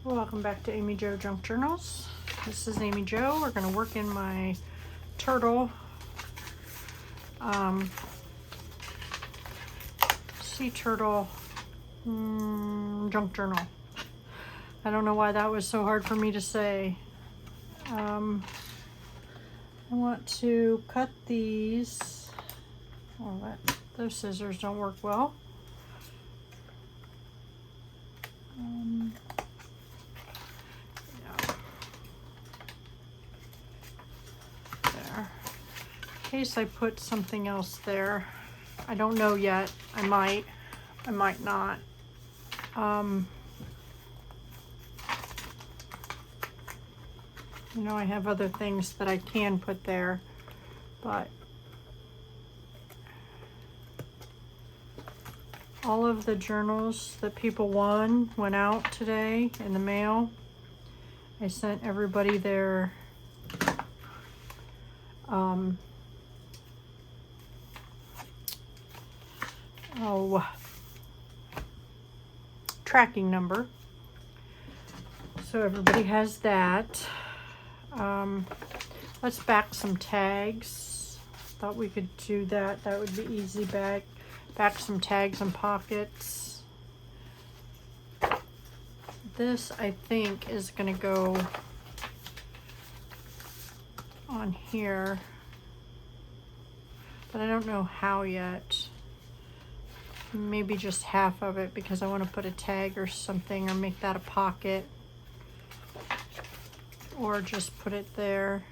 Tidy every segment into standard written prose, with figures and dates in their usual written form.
Welcome back to Amy Jo Junk Journals. This is Amy Jo. We're going to work in my turtle sea turtle junk journal. I don't know why that was so hard for me to say. I want to cut these. Oh, those scissors don't work well. In case I put something else there. I don't know yet. I might not. You know, I have other things that I can put there, but all of the journals that people went out today in the mail. I sent everybody their tracking number. So everybody has that. Let's back some tags. Thought we could do that. That would be easy. Back some tags and pockets. This, I think, is going to go on here, but I don't know how yet. Maybe just half of it, because I want to put a tag or something, or make that a pocket, or just put it there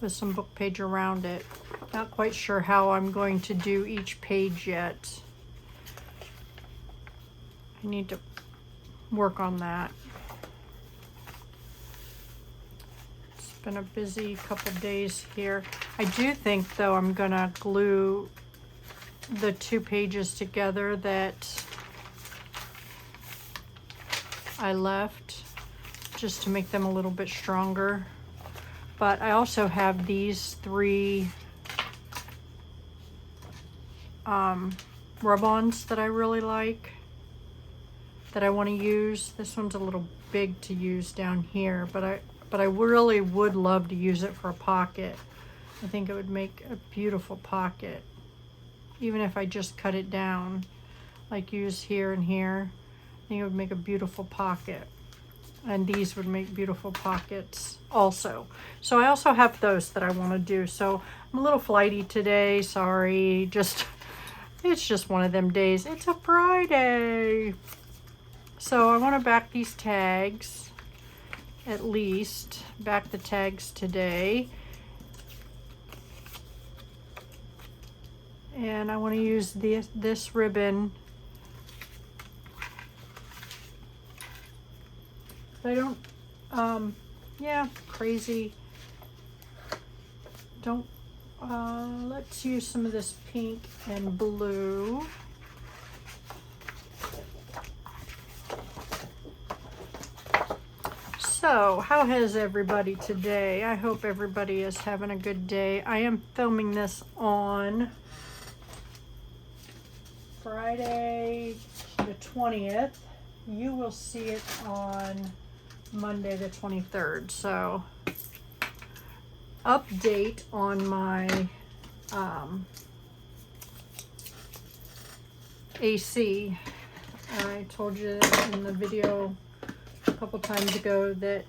with some book page around it. Not quite sure how I'm going to do each page yet. I need to work on that. It's been a busy couple days here. I do think, though, I'm gonna glue the two pages together that I left, just to make them a little bit stronger. But I also have these three rub-ons that I really like, that I want to use. This one's a little big to use down here, but I really would love to use it for a pocket. I think it would make a beautiful pocket, even if I just cut it down, like use here and here. I think it would make a beautiful pocket. And these would make beautiful pockets also. So I also have those that I want to do. So I'm a little flighty today, sorry. It's just one of them days. It's a Friday. So I want to back these tags, at least. Back the tags today. And I want to use this ribbon. I don't, yeah, crazy. Don't, let's use some of this pink and blue. So, how has everybody today? I hope everybody is having a good day. I am filming this on Friday the 20th. You will see it on Monday the 23rd. So update on my AC. I told you in the video a couple times ago that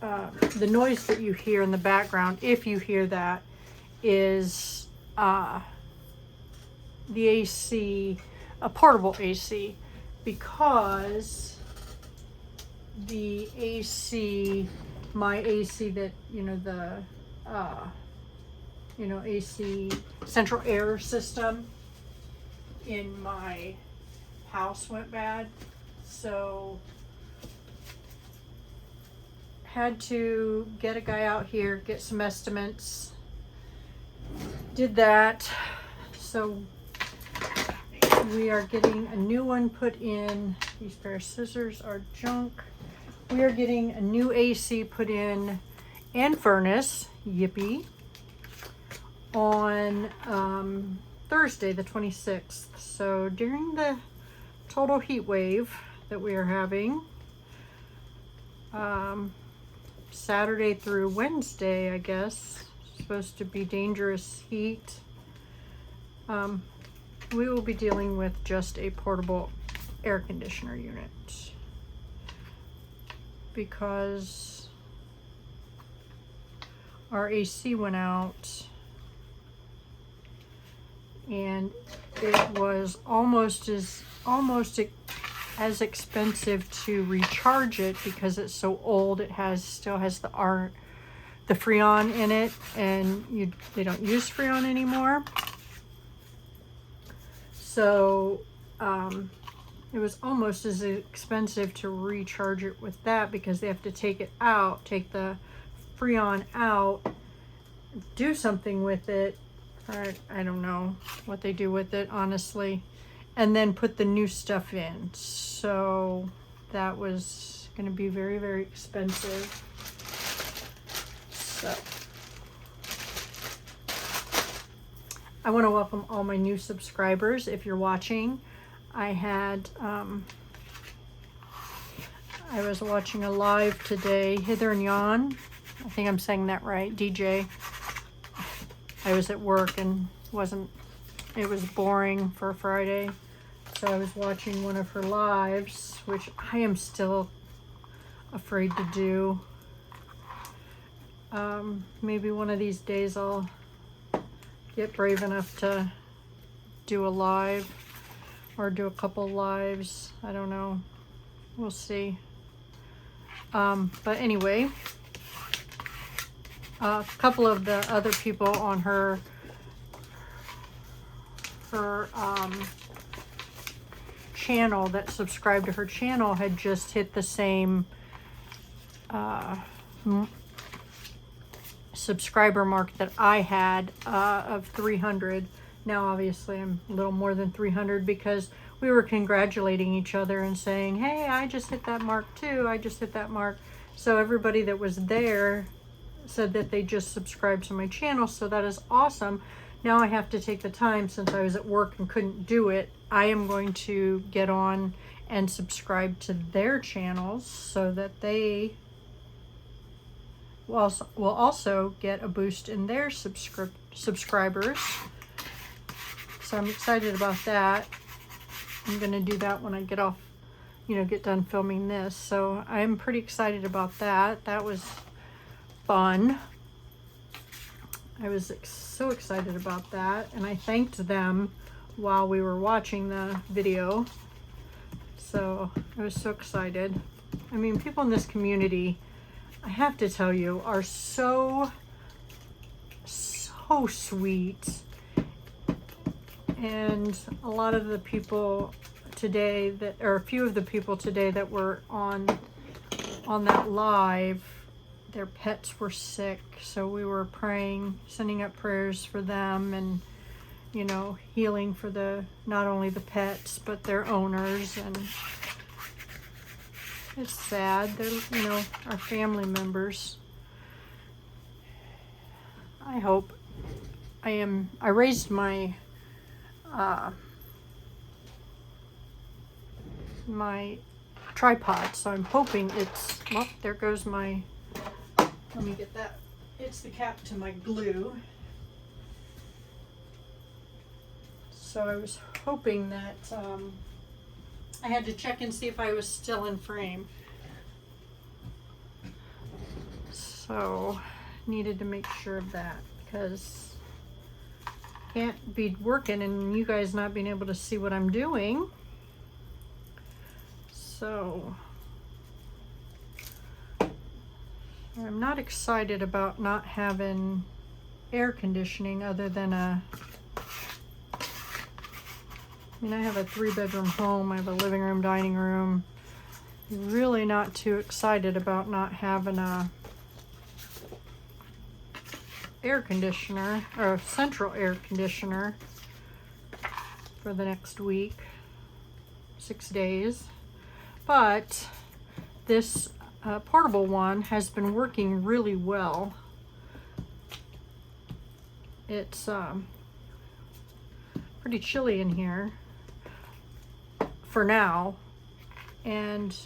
the noise that you hear in the background, if you hear that, is the AC, a portable AC, because the AC, my AC that, AC central air system in my house went bad. So had to get a guy out here, get some estimates. Did that. So we are getting a new one put in. These pair of scissors are junk. We are getting a new AC put in and furnace, yippee, on Thursday the 26th. So during the total heat wave that we are having, Saturday through Wednesday, I guess. Supposed to be dangerous heat. We will be dealing with just a portable air conditioner unit because our AC went out and it was almost as expensive to recharge it because it's so old. It still has the Freon in it, and they don't use Freon anymore. So it was almost as expensive to recharge it with that because they have to take it out, take the Freon out, do something with it. I don't know what they do with it, honestly, and then put the new stuff in. So that was going to be very, very expensive. So I want to welcome all my new subscribers. If you're watching, I was watching a live today, Hither and Yon. I think I'm saying that right, DJ. I was at work and it was boring for a Friday. So I was watching one of her lives, which I am still afraid to do. Maybe one of these days I'll get brave enough to do a live or do a couple lives. I don't know. We'll see. But anyway, a couple of the other people on her channel that subscribed to her channel had just hit the same subscriber mark that I had of 300. Now obviously I'm a little more than 300 because we were congratulating each other and saying, hey, I just hit that mark too. I just hit that mark. So everybody that was there said that they just subscribed to my channel. So that is awesome. Now I have to take the time, since I was at work and couldn't do it, I am going to get on and subscribe to their channels so that they will also get a boost in their subscribers. So I'm excited about that. I'm going to do that when I get off, get done filming this. So I'm pretty excited about that. That was fun. I was so excited about that, and I thanked them while we were watching the video. So I was so excited. I mean, people in this community, I have to tell you, are so sweet. And a lot of the people today a few of the people today that were on that live, their pets were sick. So we were praying, sending up prayers for them, and, healing for not only the pets, but their owners. And it's sad. They're, our family members. I hope I raised my my tripod, so I'm hoping there goes my, let me get that. It's the cap to my glue. So I was hoping that, I had to check and see if I was still in frame. So needed to make sure of that, because can't be working and you guys not being able to see what I'm doing. So I'm not excited about not having air conditioning, other than I have a 3-bedroom home. I have a living room, dining room. Really not too excited about not having a air conditioner, or a central air conditioner, for the next week, 6 days. But this portable one has been working really well. It's pretty chilly in here for now, and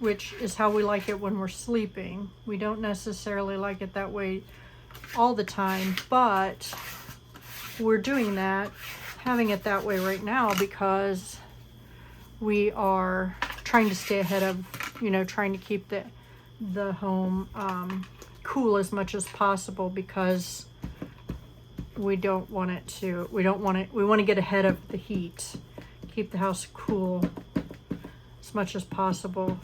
which is how we like it when we're sleeping. We don't necessarily like it that way all the time, but we're doing that, having it that way right now because we are trying to stay ahead of, trying to keep the home cool as much as possible because we want to get ahead of the heat, keep the house cool as much as possible.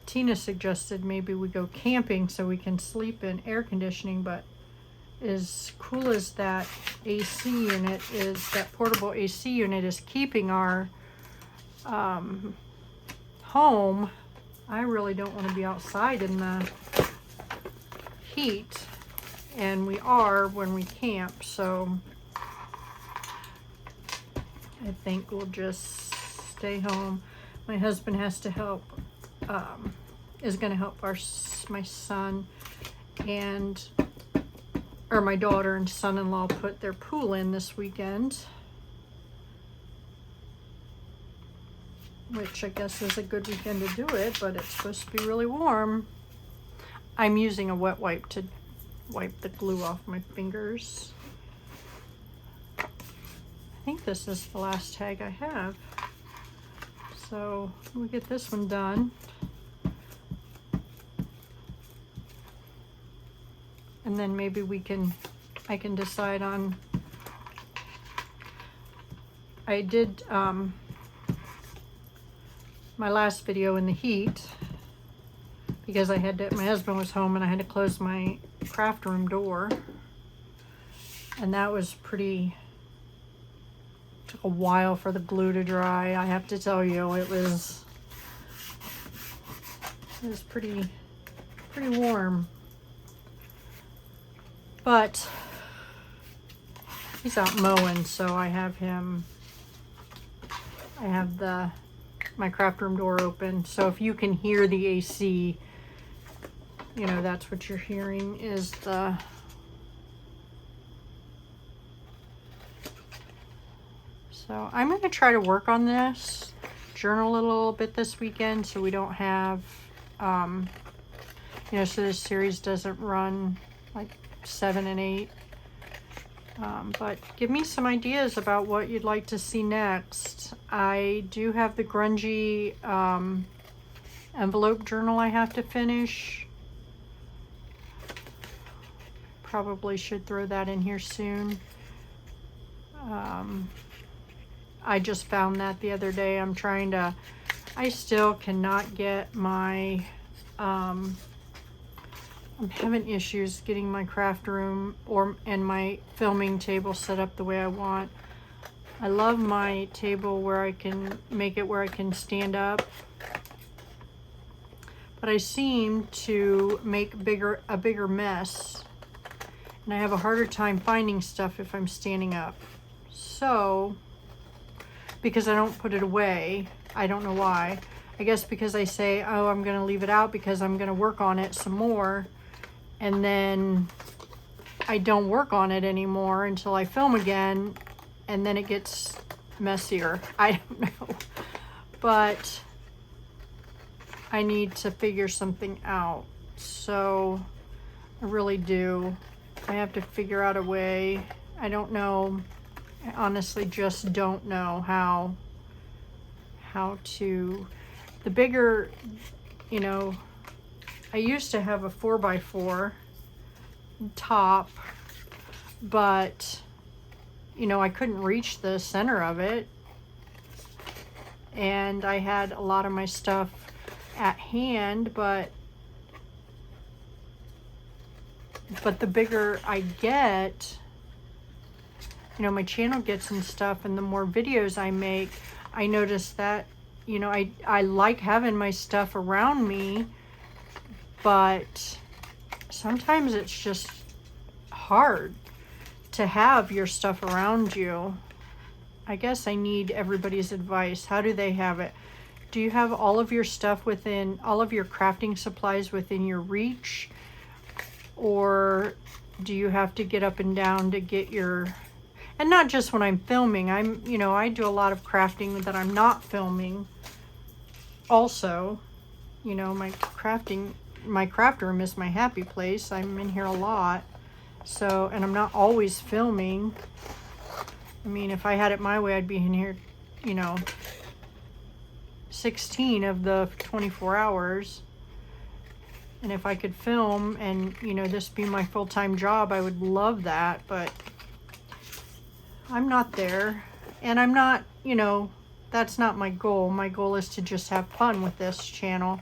Tina suggested maybe we go camping so we can sleep in air conditioning, but as cool as that AC unit is, that portable AC unit is keeping our home, I really don't want to be outside in the heat, and we are when we camp, so I think we'll just stay home. My husband has to help, is going to help my son or my daughter and son-in-law put their pool in this weekend, which I guess is a good weekend to do it, but it's supposed to be really warm. I'm using a wet wipe to wipe the glue off my fingers. I think this is the last tag I have. So we'll get this one done. And then maybe I can decide on, I did my last video in the heat because my husband was home and I had to close my craft room door, and that was took a while for the glue to dry. I have to tell you, it was pretty warm, but he's out mowing, so I have my craft room door open, so if you can hear the AC, that's what you're hearing is so I'm going to try to work on this, journal a little bit this weekend so we don't have, so this series doesn't run like 7 and 8. But give me some ideas about what you'd like to see next. I do have the grungy envelope journal I have to finish. Probably should throw that in here soon. I just found that the other day. I still cannot get my, I'm having issues getting my craft room and my filming table set up the way I want. I love my table where I can make it where I can stand up, but I seem to make a bigger mess, and I have a harder time finding stuff if I'm standing up. So, because I don't put it away, I don't know why. I guess because I say, oh, I'm going to leave it out because I'm going to work on it some more, and then I don't work on it anymore until I film again, and then it gets messier. I don't know, but I need to figure something out. So I really do. I have to figure out a way. I don't know. I honestly just don't know how to, the bigger, I used to have a 4x4 top, but I couldn't reach the center of it, and I had a lot of my stuff at hand, but the bigger I get, my channel gets and stuff, and the more videos I make, I notice that, I like having my stuff around me, but sometimes it's just hard to have your stuff around you. I guess I need everybody's advice. How do they have it? Do you have all of your stuff all of your crafting supplies within your reach? Or do you have to get up and down to get and not just when I'm filming. I do a lot of crafting that I'm not filming. also, you know, my craft room is my happy place. I'm in here a lot. So, and I'm not always filming. I mean, if I had it my way, I'd be in here, you know, 16 of the 24 hours. And if I could film and, you know, this be my full-time job, I would love that, but I'm not there. And I'm not, you know, that's not my goal. My goal is to just have fun with this channel.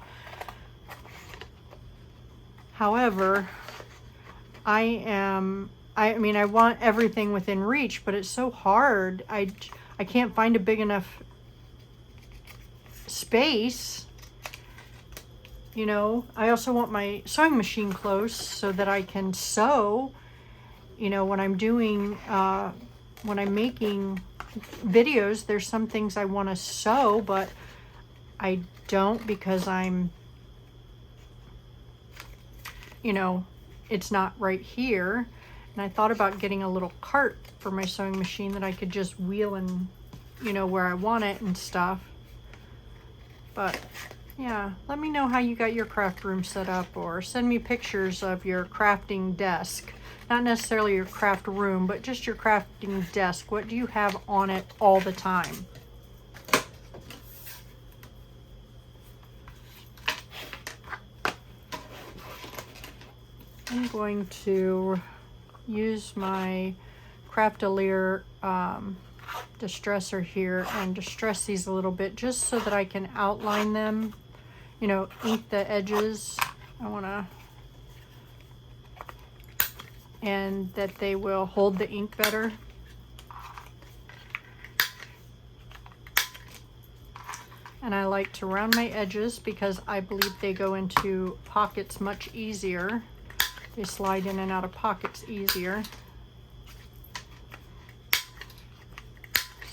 However, I mean, I want everything within reach, but it's so hard. I can't find a big enough space. You know, I also want my sewing machine close so that I can sew, you know, when I'm doing, when I'm making videos, there's some things I want to sew, but I don't because I'm, you know, it's not right here. And I thought about getting a little cart for my sewing machine that I could just wheel and, you know, where I want it and stuff. But yeah, let me know how you got your craft room set up, or send me pictures of your crafting desk. Not necessarily your craft room, but just your crafting desk. What do you have on it all the time? I'm going to use my Craftelier distresser here and distress these a little bit just so that I can outline them, you know, ink the edges. I want to, and that they will hold the ink better. And I like to round my edges because I believe they go into pockets much easier. They slide in and out of pockets easier.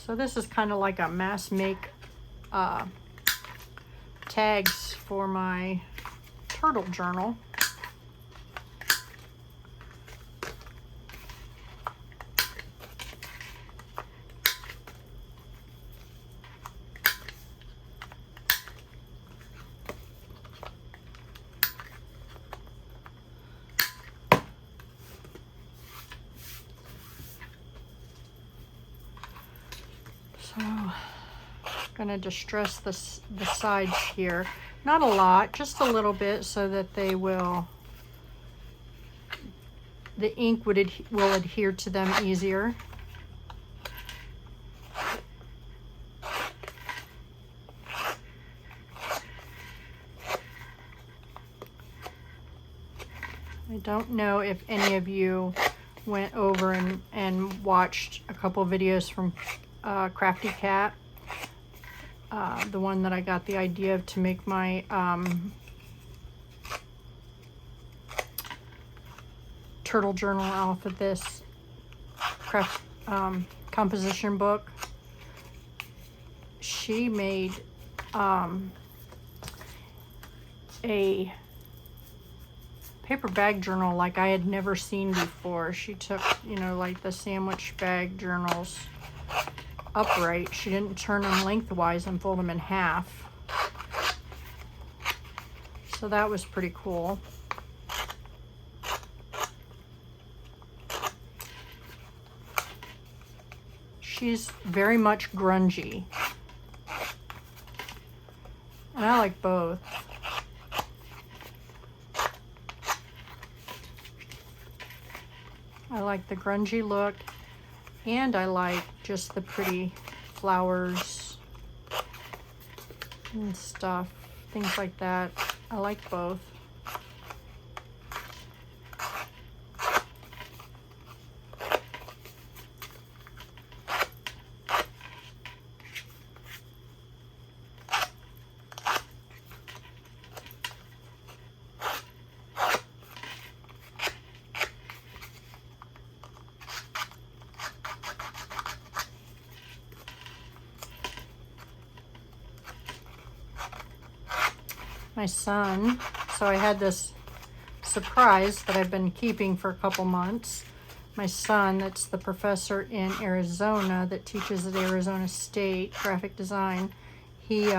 So this is kind of like a mass make tags for my turtle journal. So I'm gonna distress the sides here. Not a lot, just a little bit so that they will, the ink will adhere to them easier. I don't know if any of you went over and watched a couple videos from Crafty Cat, the one that I got the idea of to make my turtle journal off of this craft composition book. She made a paper bag journal like I had never seen before. She took, you know, like the sandwich bag journals upright. She didn't turn them lengthwise and fold them in half. So that was pretty cool. She's very much grungy. And I like both. I like the grungy look, and I like just the pretty flowers and stuff, things like that. I like both. My son, so I had this surprise that I've been keeping for a couple months. My son, that's the professor in Arizona that teaches at Arizona State graphic design, he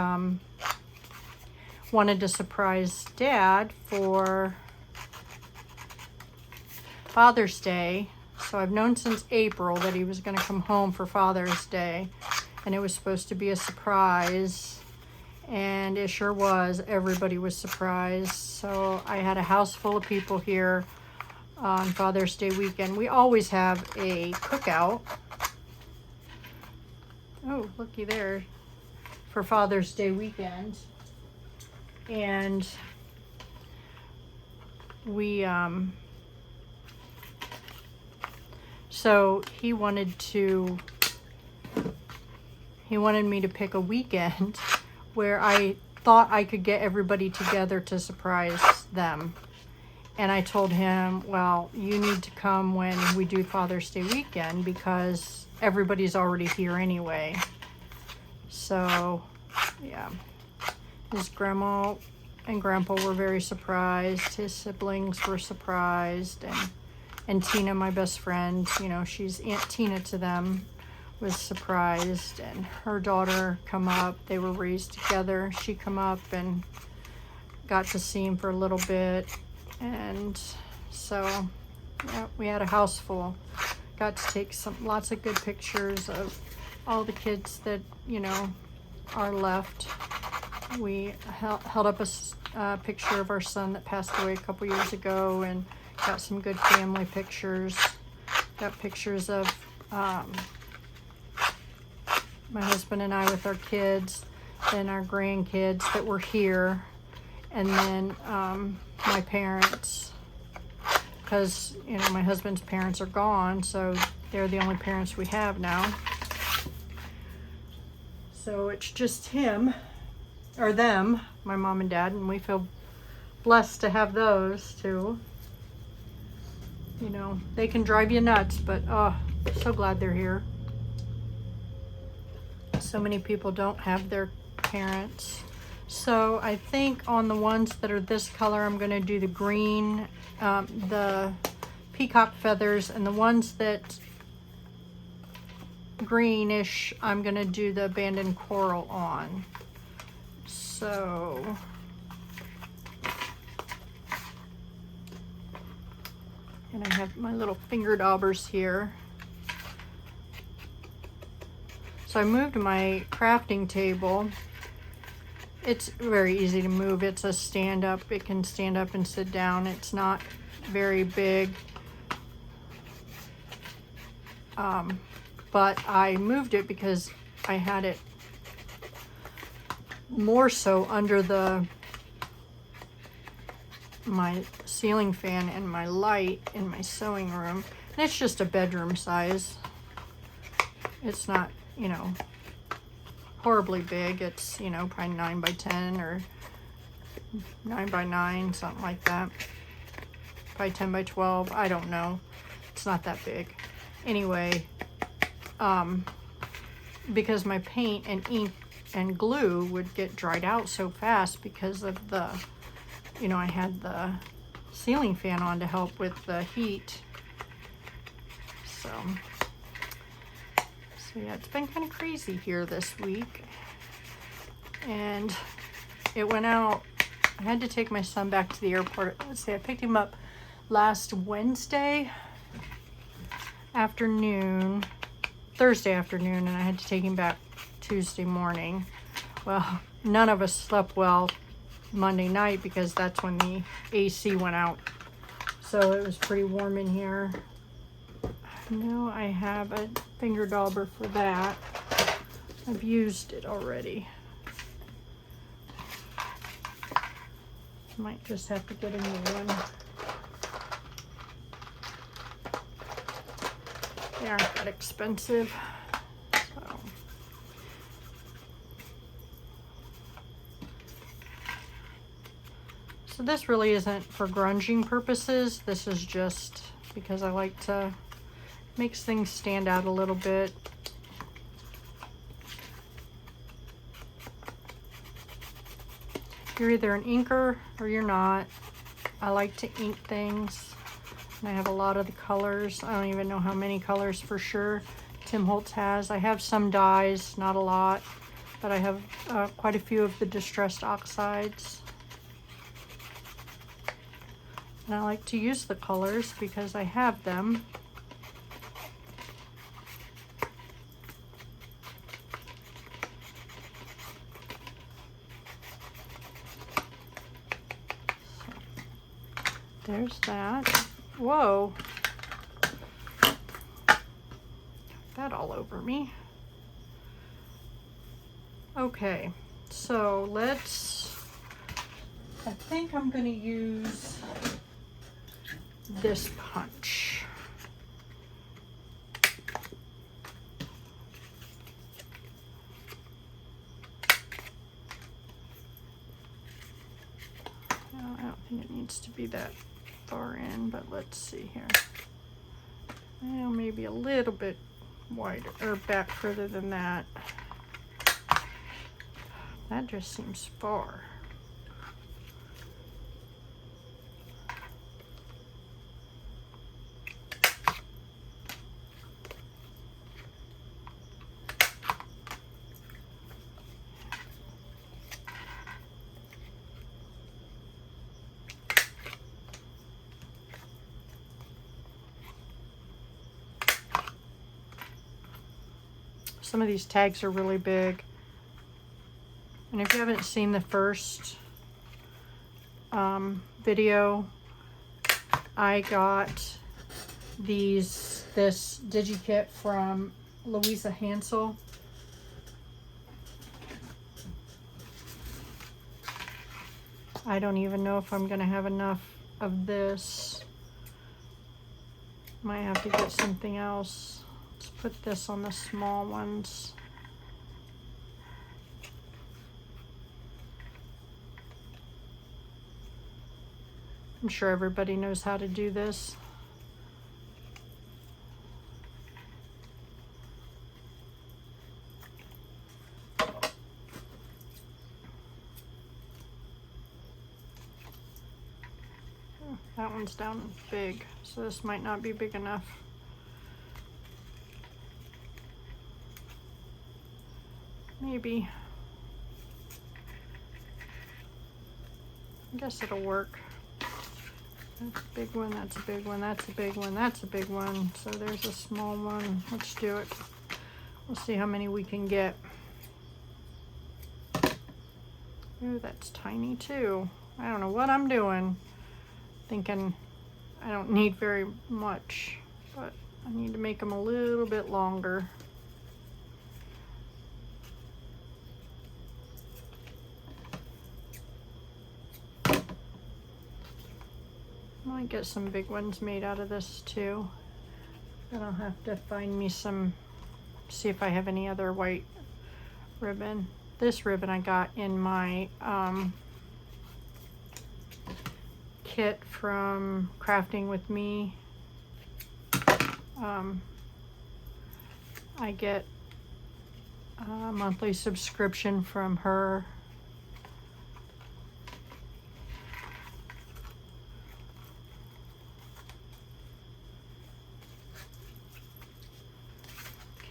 wanted to surprise Dad for Father's Day. So I've known since April that he was going to come home for Father's Day, and it was supposed to be a surprise, and it sure was. Everybody was surprised. So I had a house full of people here on Father's Day weekend. We always have a cookout. Oh, looky there, for Father's Day weekend. And we, so he wanted me to pick a weekend where I thought I could get everybody together to surprise them. And I told him, well, you need to come when we do Father's Day weekend because everybody's already here anyway. So, yeah. His grandma and grandpa were very surprised. His siblings were surprised. And Tina, my best friend, you know, she's Aunt Tina to them, was surprised. And her daughter come up. They were raised together. She come up and got to see him for a little bit. And so, yeah, we had a house full. Got to take lots of good pictures of all the kids that, you know, are left. We held up a picture of our son that passed away a couple years ago and got some good family pictures. Got pictures of my husband and I with our kids and our grandkids that were here. And then my parents, because, you know, my husband's parents are gone, so they're the only parents we have now. So it's just him, or them, my mom and dad, and we feel blessed to have those too. You know, they can drive you nuts, but oh, so glad they're here. So many people don't have their parents. So I think on the ones that are this color, I'm going to do the green, the peacock feathers, and the ones that greenish, I'm going to do the abandoned coral on. So and I have my little finger daubers here. So I moved my crafting table. It's very easy to move. It's a stand up. It can stand up and sit down. It's not very big. But I moved it because I had it more so under my ceiling fan and my light in my sewing room. And it's just a bedroom size. It's not, you know, horribly big. It's, you know, probably 9 by 10 or 9 by 9, something like that. Probably 10 by 12. I don't know. It's not that big. Anyway, because my paint and ink and glue would get dried out so fast because of the, you know, I had the ceiling fan on to help with the heat. So yeah, it's been kind of crazy here this week. And it went out, I had to take my son back to the airport. Let's see, I picked him up last Thursday afternoon, and I had to take him back Tuesday morning. Well, none of us slept well Monday night because that's when the AC went out. So it was pretty warm in here. Now I have a finger dauber for that. I've used it already. Might just have to get a new one. They aren't that expensive. So this really isn't for grunging purposes. This is just because I like to make things stand out a little bit. You're either an inker or you're not. I like to ink things. And I have a lot of the colors. I don't even know how many colors for sure Tim Holtz has. I have some dyes, not a lot, but I have quite a few of the distressed oxides. And I like to use the colors because I have them. There's that. Whoa. That all over me. Okay, so I think I'm going to use this punch. No, I don't think it needs to be that far in, but let's see here. Well, maybe a little bit wider, or back further than that. That just seems far. Some of these tags are really big. And if you haven't seen the first video, I got this DigiKit from Louisa Hansel. I don't even know if I'm gonna have enough of this. Might have to get something else. Let's put this on the small ones. I'm sure everybody knows how to do this. That one's down big, so this might not be big enough. Maybe. I guess it'll work. That's a big one, that's a big one, that's a big one, that's a big one. So there's a small one. Let's do it. We'll see how many we can get. Ooh, that's tiny too. I don't know what I'm doing. Thinking I don't need very much, but I need to make them a little bit longer. Might get some big ones made out of this too. Then I'll have to find me some, see if I have any other white ribbon. This ribbon I got in my kit from Crafting With Me. I get a monthly subscription from her.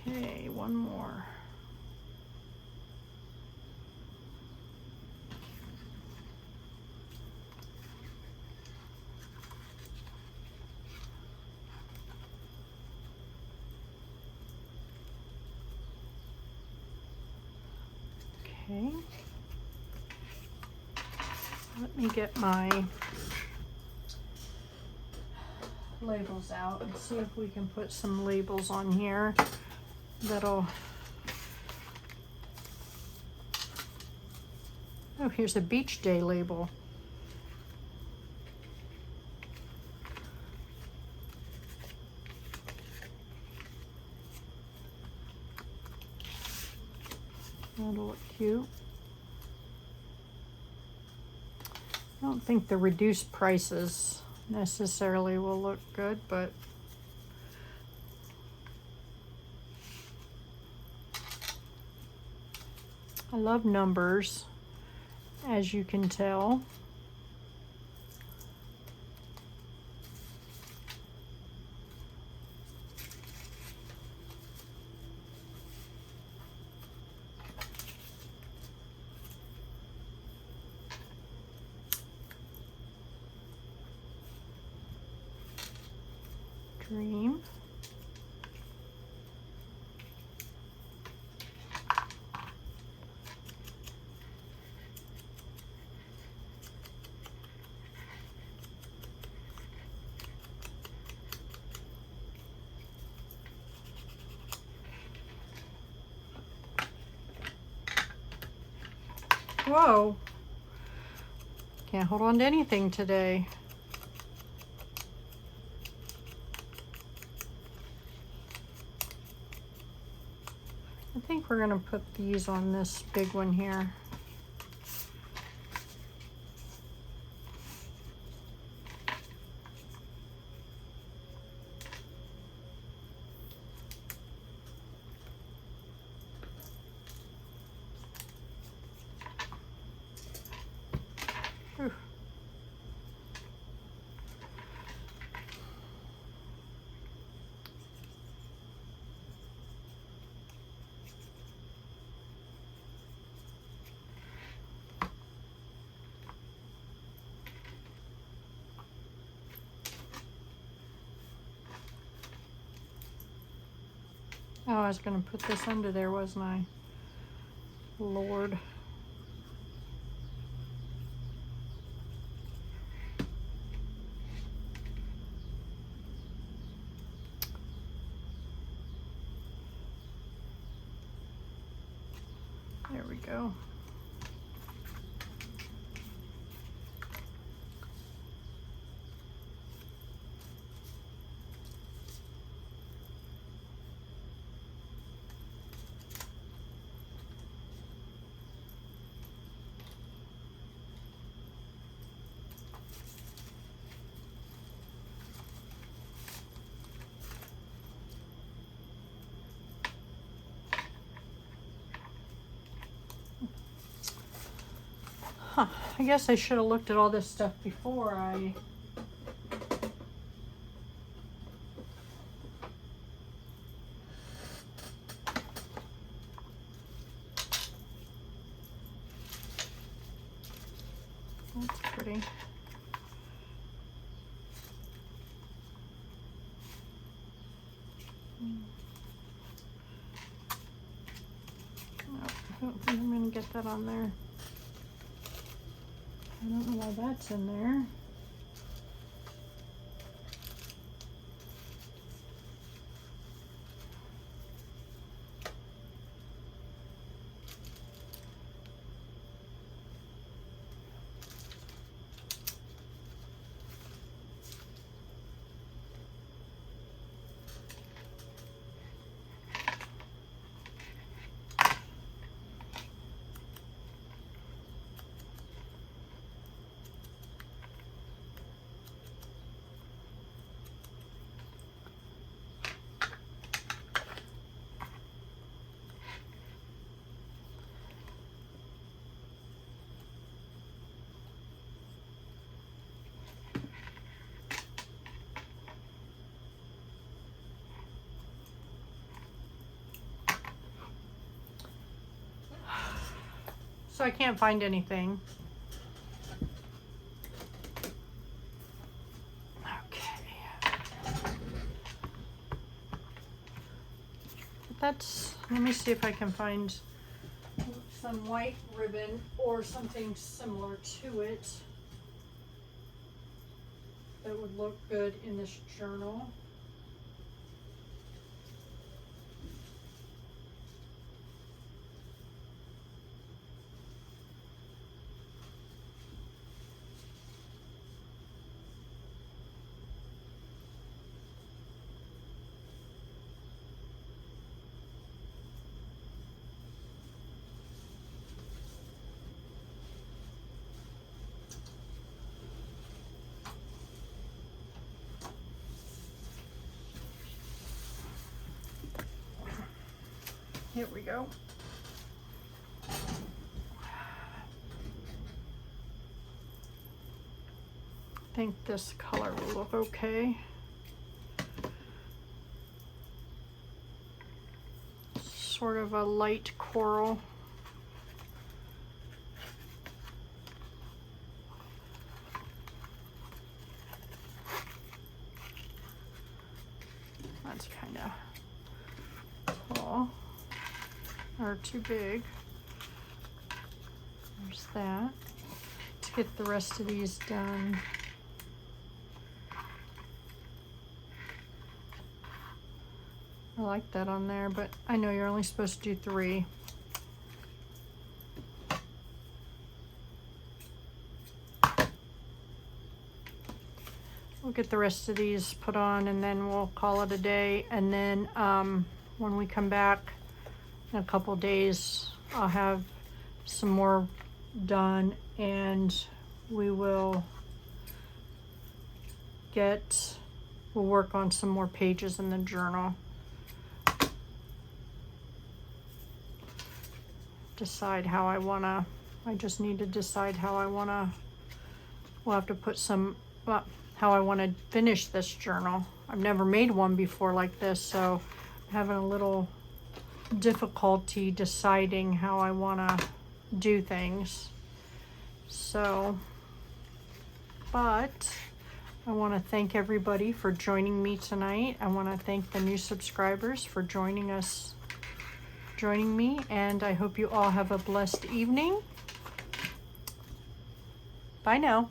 Okay, one more. Okay. Let me get my labels out and see if we can put some labels on here that'll. Oh, here's a beach day label. That'll look cute. I don't think the reduced prices necessarily will look good, but I love numbers, as you can tell. Dream. Whoa. Can't hold on to anything today. I think we're gonna put these on this big one here. Whew. Oh, I was gonna put this under there, wasn't I? Lord. There we go. Huh, I guess I should have looked at all this stuff before I That's pretty. Oh, I'm gonna get that on there. I don't know why that's in there. So I can't find anything. Okay. That's, let me see if I can find some white ribbon or something similar to it that would look good in this journal. Here we go. I think this color will look okay. Sort of a light coral. are too big. There's that. Let's get the rest of these done. I like that on there, but I know you're only supposed to do 3. We'll get the rest of these put on and then we'll call it a day. And then when we come back in a couple days, I'll have some more done and we'll work on some more pages in the journal. Decide how I just need to decide how I wanna, we'll have to put some, how I want to finish this journal. I've never made one before like this, so I'm having a little difficulty deciding how I want to do things. So, but I want to thank everybody for joining me tonight. I want to thank the new subscribers for joining me, and I hope you all have a blessed evening. Bye now.